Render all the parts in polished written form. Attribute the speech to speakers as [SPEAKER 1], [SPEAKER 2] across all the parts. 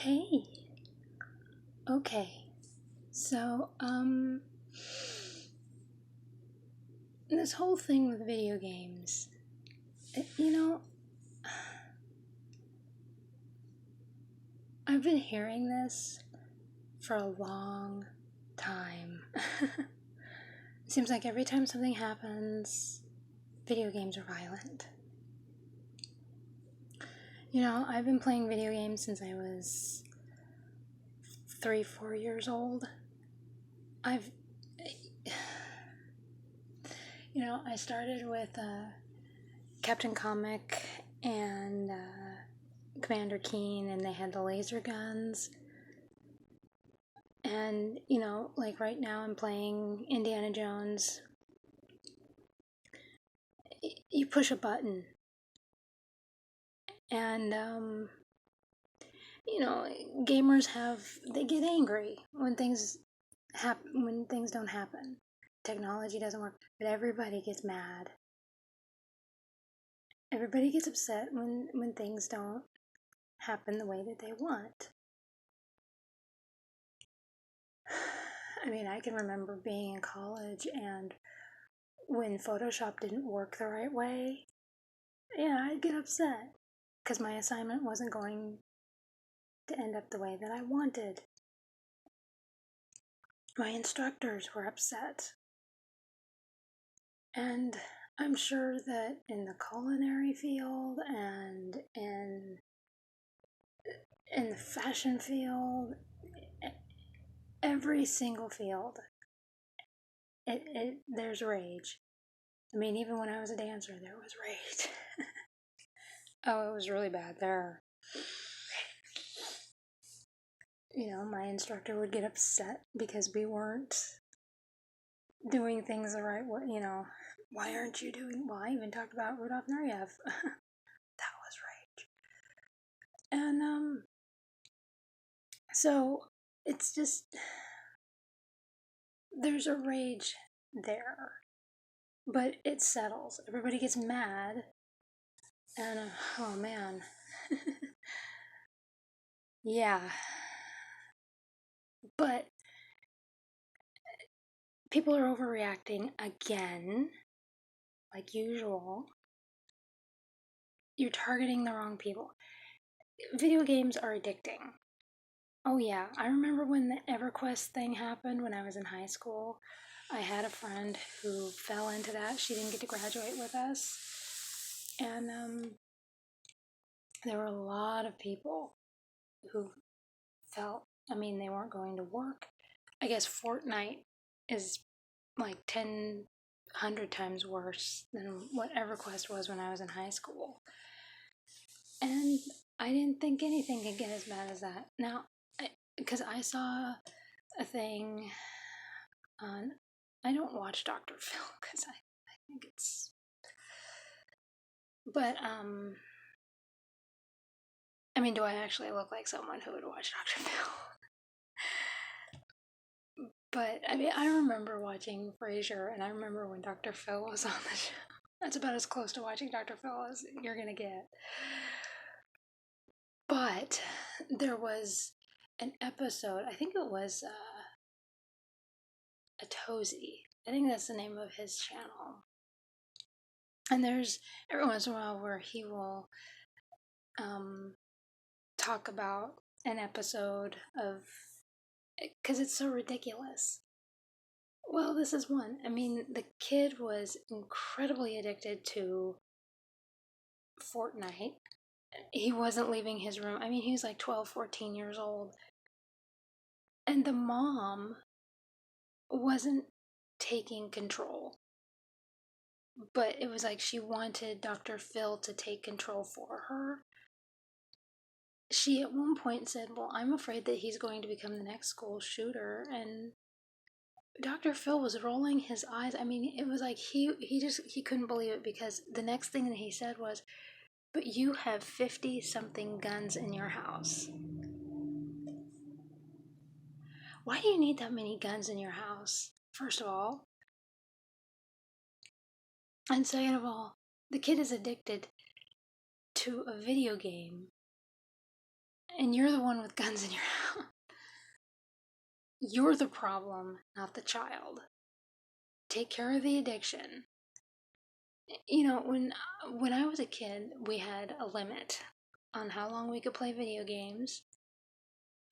[SPEAKER 1] Hey, okay. So, this whole thing with video games, it, you know, I've been hearing this for a long time. It seems like every time something happens, video games are violent. I've been playing video games since I was 3, 4 years old. I've, I started with Captain Comic and Commander Keen, and they had the laser guns. And, like right now I'm playing Indiana Jones. You push a button, and, gamers they get angry when things when things don't happen. Technology doesn't work, but everybody gets mad. Everybody gets upset when things don't happen the way that they want. I mean, I can remember being in college, and when Photoshop didn't work the right way, yeah, I'd get upset because my assignment wasn't going to end up the way that I wanted. My instructors were upset. And I'm sure that in the culinary field and in the fashion field, every single field, there's rage. I mean, even when I was a dancer, there was rage. Oh, it was really bad there. My instructor would get upset because we weren't doing things the right way. Why aren't you doing? Well, I even talked about Rudolph Nureyev. That was rage. And so it's just there's a rage there, but it settles. Everybody gets mad, and oh man, yeah. But people are overreacting again, like usual. You're targeting the wrong people. Video games are addicting. Oh yeah, I remember when the EverQuest thing happened when I was in high school. I had a friend who fell into that. She didn't get to graduate with us. And there were a lot of people who felt, they weren't going to work. I guess Fortnite is like 100 times worse than what EverQuest was when I was in high school. And I didn't think anything could get as bad as that. Now, because I saw a thing on, I don't watch Dr. Phil because I think it's, but, do I actually look like someone who would watch Dr. Phil? But, I remember watching Frasier, and I remember when Dr. Phil was on the show. That's about as close to watching Dr. Phil as you're gonna get. But there was an episode, I think it was a Tozy. I think that's the name of his channel. And there's every once in a while where he will talk about an episode of, because it's so ridiculous. Well, this is one. The kid was incredibly addicted to Fortnite. He wasn't leaving his room. He was like 12, 14 years old. And the mom wasn't taking control. But it was like she wanted Dr. Phil to take control for her. She at one point said, well, I'm afraid that he's going to become the next school shooter. And Dr. Phil was rolling his eyes. It was like he couldn't believe it, because the next thing that he said was, but you have 50 something guns in your house. Why do you need that many guns in your house, first of all? And second of all, the kid is addicted to a video game. and you're the one with guns in your house. You're the problem, not the child. Take care of the addiction. When I was a kid, we had a limit on how long we could play video games.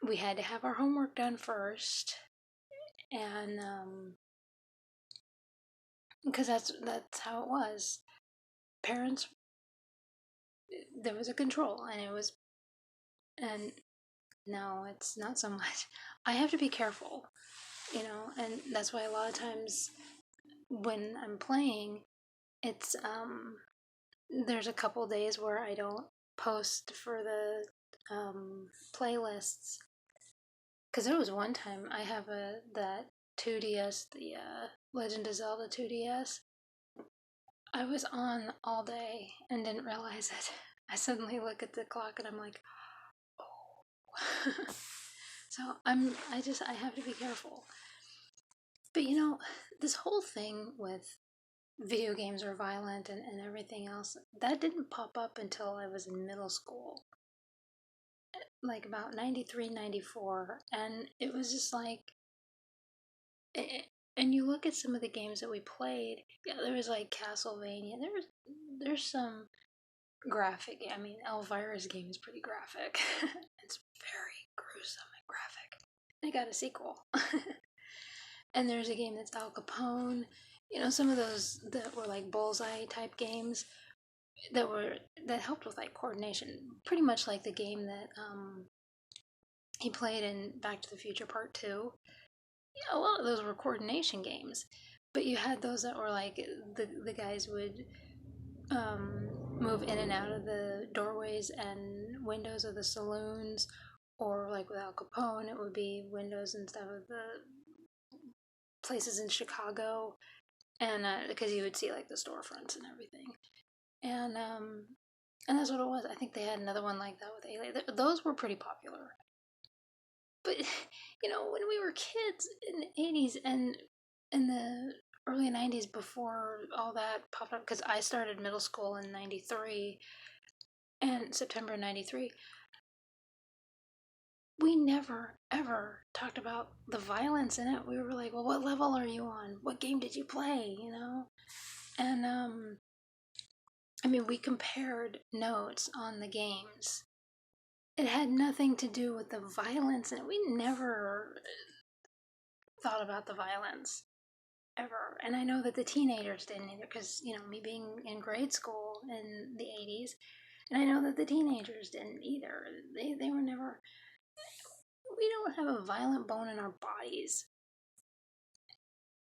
[SPEAKER 1] We had to have our homework done first, and because that's how it was. Parents, there was a control, and no, it's not so much. I have to be careful, and that's why a lot of times when I'm playing, it's there's a couple days where I don't post for the playlists, because there was one time I have that 2DS, the Legend of Zelda 2DS. I was on all day and didn't realize it. I suddenly look at the clock and I'm like, oh. So I have to be careful. But this whole thing with video games are violent and everything else, that didn't pop up until I was in middle school. Like about 93, 94. And it was just like, and you look at some of the games that we played, yeah, there was like Castlevania, there's some graphic, I mean, Elvira's game is pretty graphic. It's very gruesome and graphic. They got a sequel. And there's a game that's Al Capone. Some of those that were like bullseye type games that helped with like coordination, pretty much like the game that he played in Back to the Future Part 2. Yeah, a lot of those were coordination games, but you had those that were like the guys would move in and out of the doorways and windows of the saloons, or like with Al Capone, it would be windows and stuff of the places in Chicago, and because you would see like the storefronts and everything, and that's what it was. I think they had another one like that with Alien. Those were pretty popular. But when we were kids in the 80s and in the early 90s, before all that popped up, because I started middle school in 93 and September 93, we never ever talked about the violence in it. We were like, well, what level are you on? What game did you play? And I mean, we compared notes on the games. It had nothing to do with the violence, and we never thought about the violence ever. And I know that the teenagers didn't either, because me being in grade school in the 80s, and I know that the teenagers didn't either. They were never. We don't have a violent bone in our bodies.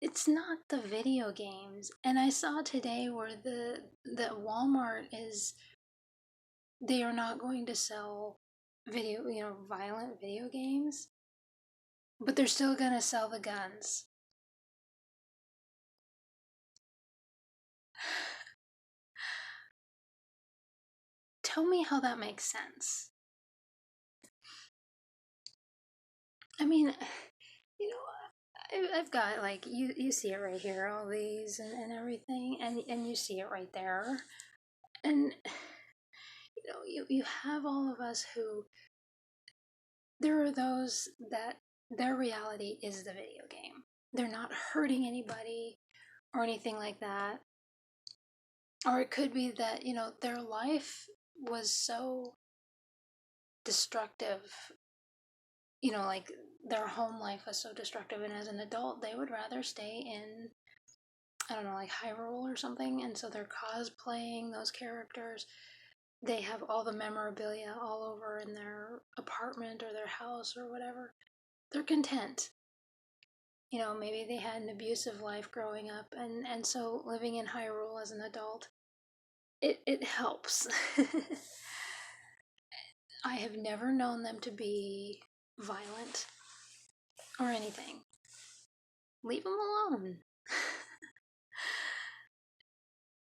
[SPEAKER 1] It's not the video games. And I saw today where the Walmart is, they are not going to sell violent video games, but they're still going to sell the guns. Tell me how that makes sense. I mean, I've got like you see it right here, all these and everything, and you see it right there, and you have all of us who, there are those that their reality is the video game. They're not hurting anybody or anything like that. Or it could be that, their life was so destructive, like their home life was so destructive, and as an adult, they would rather stay in, I don't know, like Hyrule or something, and so they're cosplaying those characters. They have all the memorabilia all over in their apartment or their house or whatever. They're content. Maybe they had an abusive life growing up, and so living in Hyrule as an adult, it helps. I have never known them to be violent or anything. Leave them alone.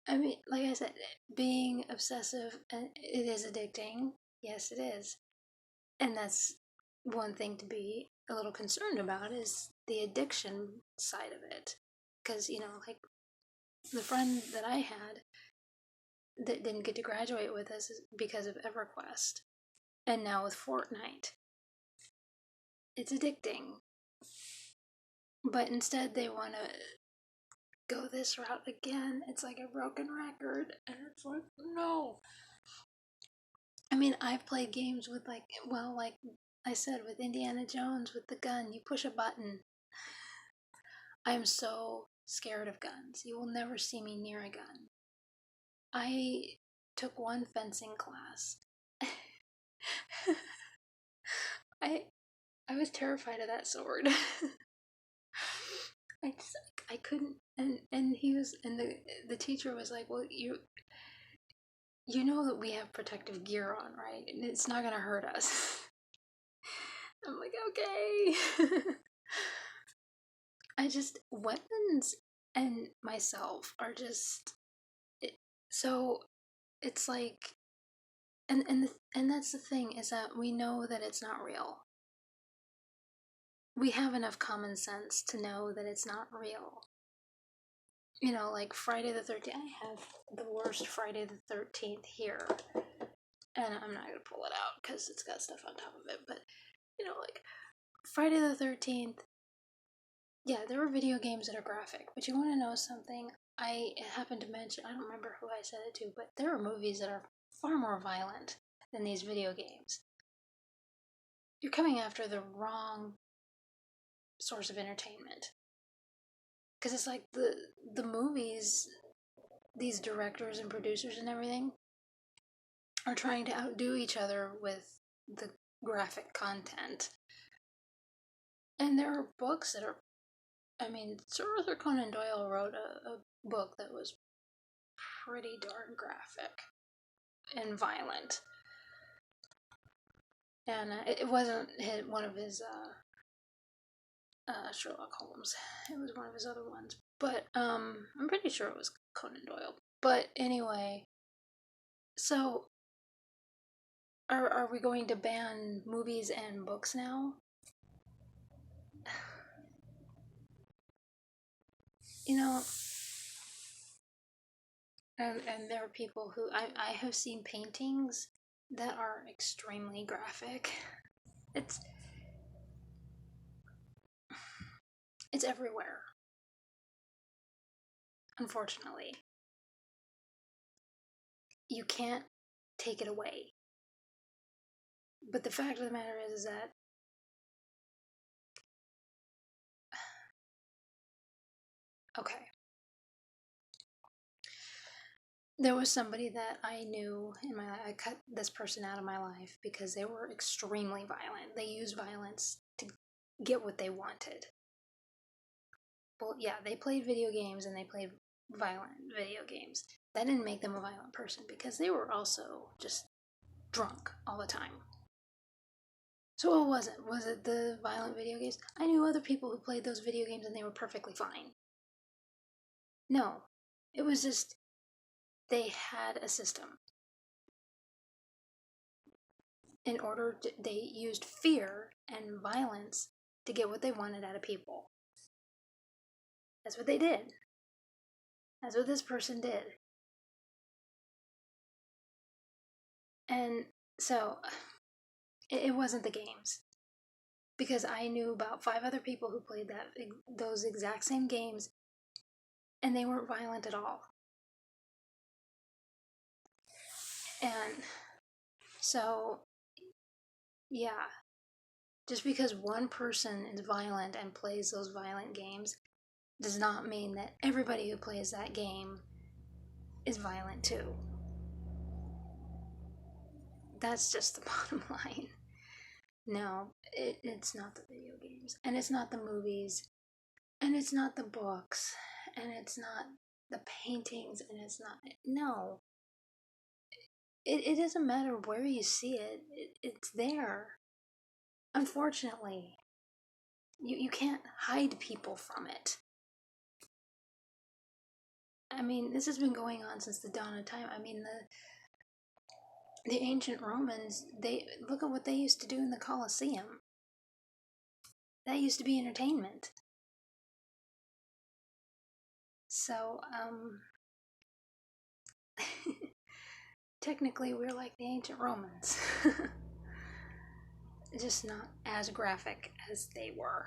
[SPEAKER 1] I mean, like I said, being obsessive, it is addicting. Yes, it is. And that's one thing to be a little concerned about, is the addiction side of it. Because, like the friend that I had that didn't get to graduate with us because of EverQuest. And now with Fortnite. It's addicting. But instead they want to go this route again. It's like a broken record. And it's like, no. I mean, I've played games with like I said, with Indiana Jones, with the gun. You push a button. I'm so scared of guns. You will never see me near a gun. I took one fencing class. I I was terrified of that sword. I just, I couldn't, and he was, and the teacher was like, well, you know that we have protective gear on, right? And it's not gonna hurt us. I'm like, okay. I just, weapons and myself are just so, it's like, and that's the thing, is that we know that it's not real. We have enough common sense to know that it's not real. You know, like Friday the 13th. I have the worst Friday the 13th here. And I'm not going to pull it out because it's got stuff on top of it. But, you know, like Friday the 13th. Yeah, there were video games that are graphic. But you want to know something? I happened to mention, I don't remember who I said it to, but there are movies that are far more violent than these video games. You're coming after the wrong source of entertainment. Because it's like the movies, these directors and producers and everything, are trying to outdo each other with the graphic content. And there are books that are, I mean, Sir Arthur Conan Doyle wrote a book that was pretty darn graphic and violent. And it wasn't one of his Sherlock Holmes. It was one of his other ones. But I'm pretty sure it was Conan Doyle. But anyway, so are we going to ban movies and books now? You know, and there are people who I have seen paintings that are extremely graphic. It's everywhere, unfortunately. You can't take it away. But the fact of the matter is that okay. There was somebody that I knew in my life. I cut this person out of my life because they were extremely violent. They used violence to get what they wanted. Well, yeah, they played video games and they played violent video games. That didn't make them a violent person because they were also just drunk all the time. So what was it? Was it the violent video games? I knew other people who played those video games and they were perfectly fine. No, it was just they had a system. In order to, they used fear and violence to get what they wanted out of people. That's what they did. That's what this person did. And so it wasn't the games. Because I knew about 5 other people who played those exact same games and they weren't violent at all. And so yeah, just because one person is violent and plays those violent games does not mean that everybody who plays that game is violent too. That's just the bottom line. No, it's not the video games, and it's not the movies, and it's not the books, and it's not the paintings, and it's not. No. It doesn't matter where you see it, it's there. Unfortunately, you can't hide people from it. I mean, this has been going on since the dawn of time. I mean, the ancient Romans, they look at what they used to do in the Colosseum. That used to be entertainment. So, technically we're like the ancient Romans. just not as graphic as they were.